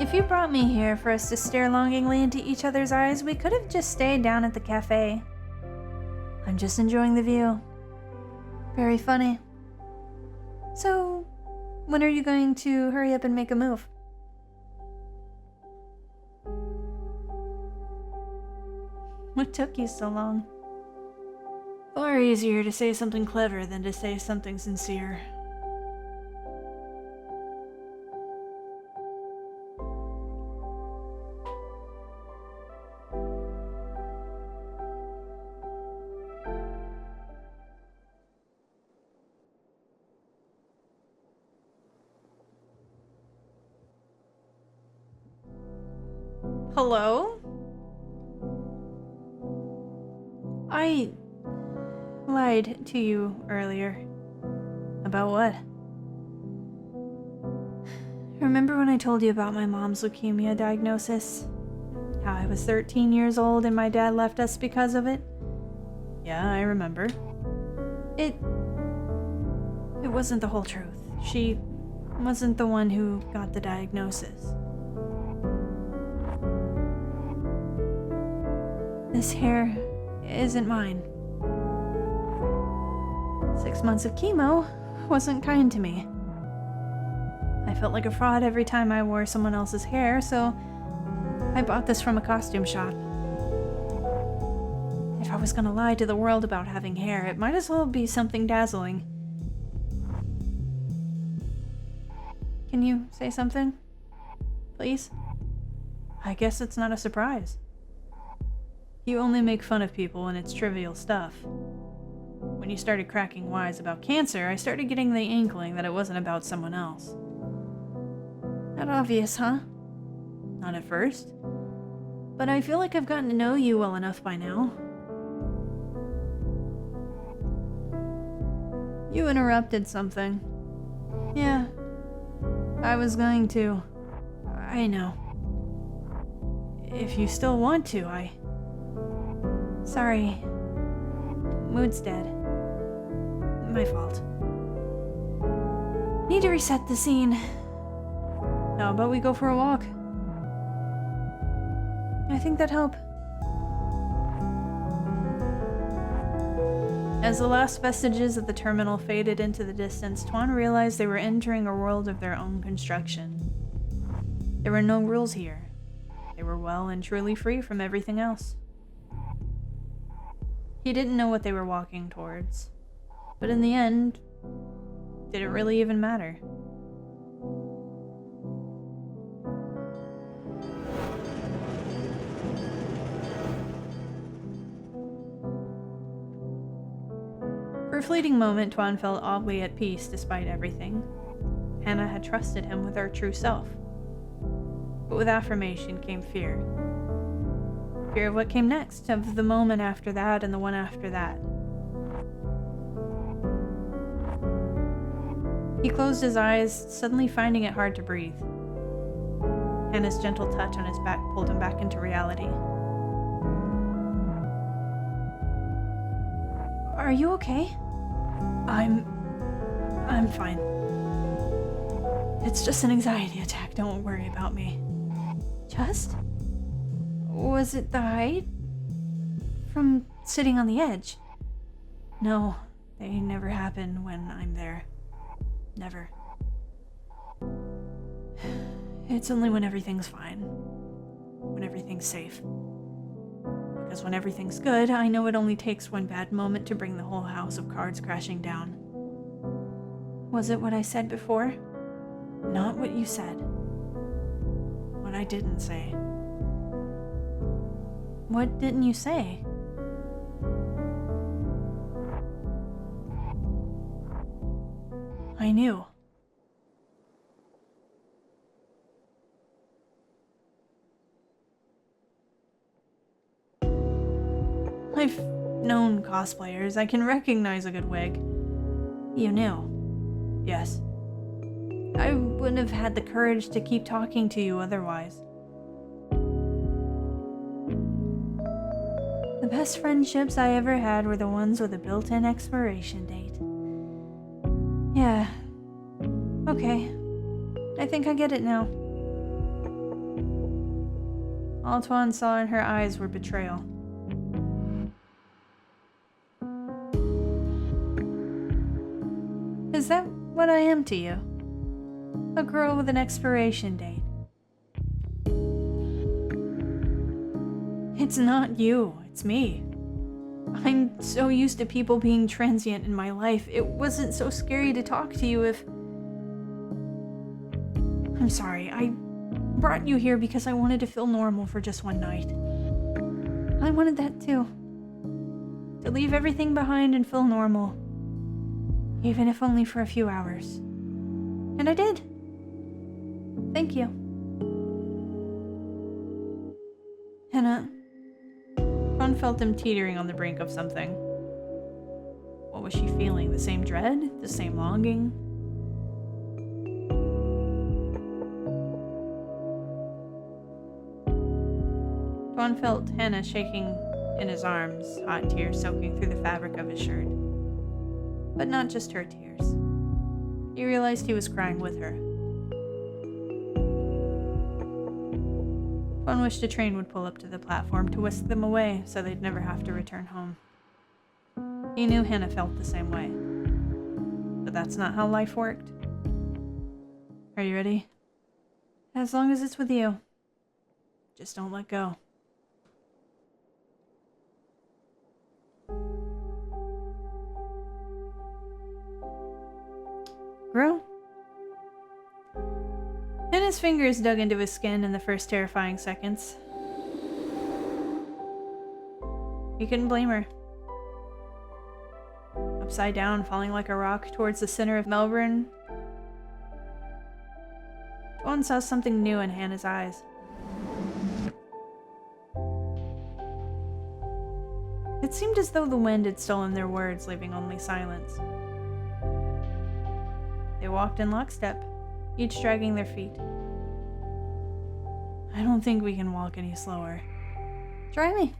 If you brought me here for us to stare longingly into each other's eyes, we could have just stayed down at the cafe. I'm just enjoying the view. Very funny. So, when are you going to hurry up and make a move? What took you so long? Far easier to say something clever than to say something sincere. Hello? I lied to you earlier. About what? Remember when I told you about my mom's leukemia diagnosis? How I was 13 years old and my dad left us because of it? Yeah, I remember. It wasn't the whole truth. She wasn't the one who got the diagnosis. This hair isn't mine. 6 months of chemo wasn't kind to me. I felt like a fraud every time I wore someone else's hair, so I bought this from a costume shop. If I was gonna lie to the world about having hair, it might as well be something dazzling. Can you say something? Please? I guess it's not a surprise. You only make fun of people when it's trivial stuff. When you started cracking wise about cancer, I started getting the inkling that it wasn't about someone else. Not obvious, huh? Not at first. But I feel like I've gotten to know you well enough by now. You interrupted something. Yeah. I was going to. I know. If you still want to, Sorry. Mood's dead. My fault. Need to reset the scene. How about we go for a walk? I think that'd help. As the last vestiges of the terminal faded into the distance, Tuan realized they were entering a world of their own construction. There were no rules here. They were well and truly free from everything else. He didn't know what they were walking towards, but in the end, did it really even matter? For a fleeting moment, Tuan felt oddly at peace despite everything. Hannah had trusted him with her true self. But with affirmation came fear. Fear of what came next, of the moment after that and the one after that. He closed his eyes, suddenly finding it hard to breathe. Hannah's gentle touch on his back pulled him back into reality. Are you okay? I'm fine. It's just an anxiety attack, don't worry about me. Just? Was it the height? From sitting on the edge? No, they never happen when I'm there. Never. It's only when everything's fine. When everything's safe. Because when everything's good, I know it only takes one bad moment to bring the whole house of cards crashing down. Was it what I said before? Not what you said. What I didn't say. What didn't you say? I knew. I've known cosplayers. I can recognize a good wig. You knew. Yes. I wouldn't have had the courage to keep talking to you otherwise. The best friendships I ever had were the ones with a built-in expiration date. Yeah. Okay. I think I get it now. All Tuan saw in her eyes were betrayal. Is that what I am to you? A girl with an expiration date. It's not you, it's me. I'm so used to people being transient in my life, it wasn't so scary to talk to you if... I'm sorry, I brought you here because I wanted to feel normal for just one night. I wanted that too. To leave everything behind and feel normal. Even if only for a few hours. And I did. Thank you. Hannah. Tuan felt him teetering on the brink of something. What was she feeling? The same dread? The same longing? Tuan felt Hannah shaking in his arms, hot tears soaking through the fabric of his shirt. But not just her tears. He realized he was crying with her. Tuan wished a train would pull up to the platform to whisk them away so they'd never have to return home. He knew Hannah felt the same way. But that's not how life worked. Are you ready? As long as it's with you. Just don't let go. Grow? Hannah's fingers dug into his skin in the first terrifying seconds. He couldn't blame her. Upside down, falling like a rock towards the center of Melbourne, Tuan saw something new in Hannah's eyes. It seemed as though the wind had stolen their words, leaving only silence. They walked in lockstep, each dragging their feet. I don't think we can walk any slower. Try me.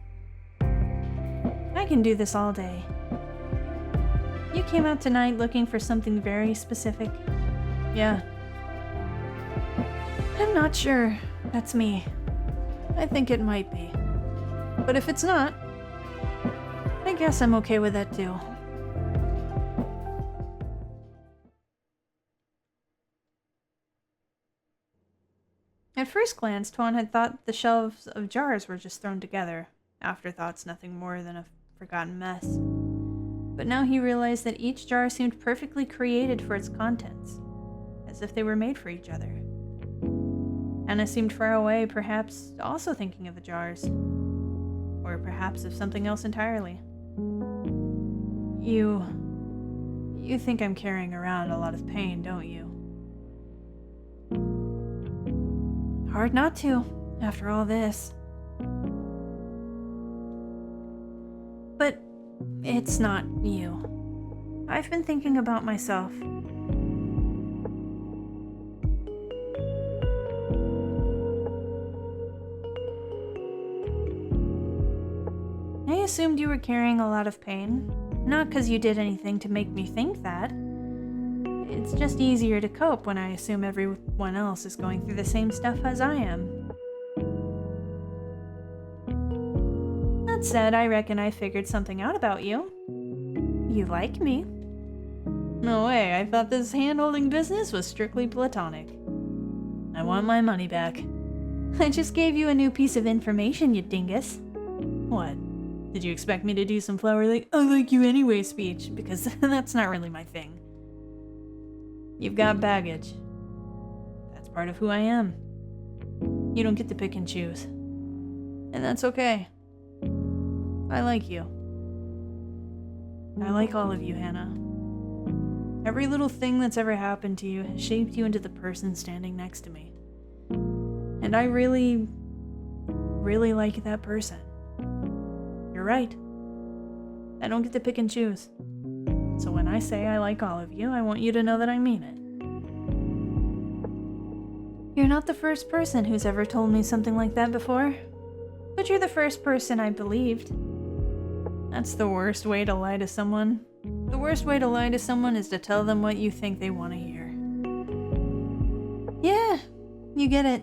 I can do this all day. You came out tonight looking for something very specific. Yeah. I'm not sure that's me. I think it might be. But if it's not, I guess I'm okay with that too. At first glance, Tuan had thought the shelves of jars were just thrown together. Afterthoughts, nothing more than a forgotten mess. But now he realized that each jar seemed perfectly created for its contents, as if they were made for each other. Hannah seemed far away, perhaps also thinking of the jars. Or perhaps of something else entirely. You think I'm carrying around a lot of pain, don't you? Hard not to, after all this. But it's not you. I've been thinking about myself. I assumed you were carrying a lot of pain. Not because you did anything to make me think that. It's just easier to cope when I assume everyone else is going through the same stuff as I am. That said, I reckon I figured something out about you. You like me. No way, I thought this hand-holding business was strictly platonic. I want my money back. I just gave you a new piece of information, you dingus. What? Did you expect me to do some flowery like, I like you anyway speech? Because that's not really my thing. You've got baggage. That's part of who I am. You don't get to pick and choose. And that's okay. I like you. I like all of you, Hannah. Every little thing that's ever happened to you has shaped you into the person standing next to me. And I really, really like that person. You're right. I don't get to pick and choose. So when I say I like all of you, I want you to know that I mean it. You're not the first person who's ever told me something like that before. But you're the first person I believed. That's the worst way to lie to someone. The worst way to lie to someone is to tell them what you think they want to hear. Yeah, you get it.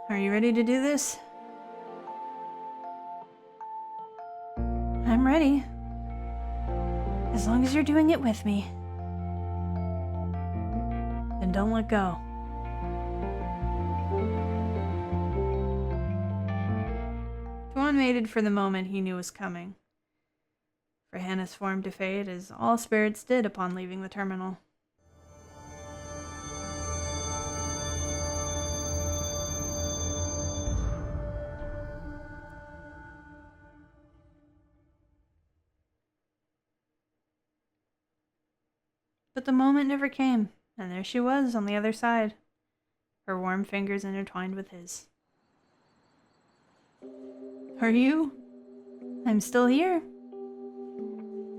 Are you ready to do this? I'm ready. As long as you're doing it with me. Then don't let go. Tuan waited for the moment he knew was coming. for Hannah's form to fade as all spirits did upon leaving the terminal. But the moment never came, and there she was on the other side, her warm fingers intertwined with his. Are you? I'm still here.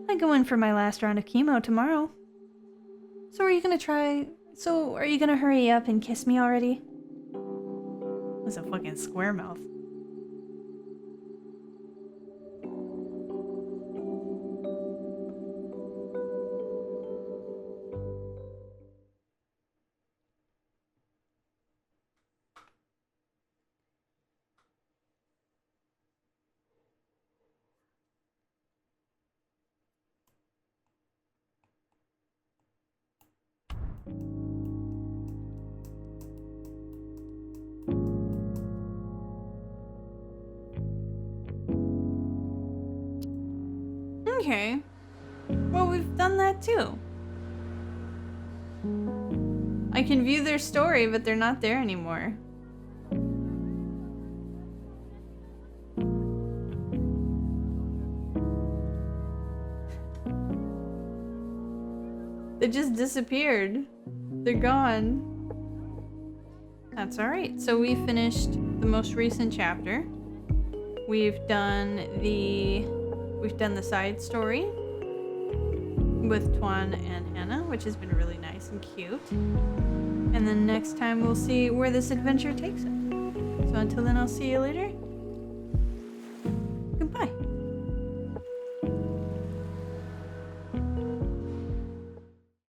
I go in for my last round of chemo tomorrow. So are you gonna hurry up and kiss me already? That's a fucking square mouth. Okay. Well, we've done that too. I can view their story, but they're not there anymore. They just disappeared. They're gone. That's alright. So we finished the most recent chapter. We've done the side story with Tuan and Hannah, which has been really nice and cute. And then next time we'll see where this adventure takes us. So until then, I'll see you later. Goodbye.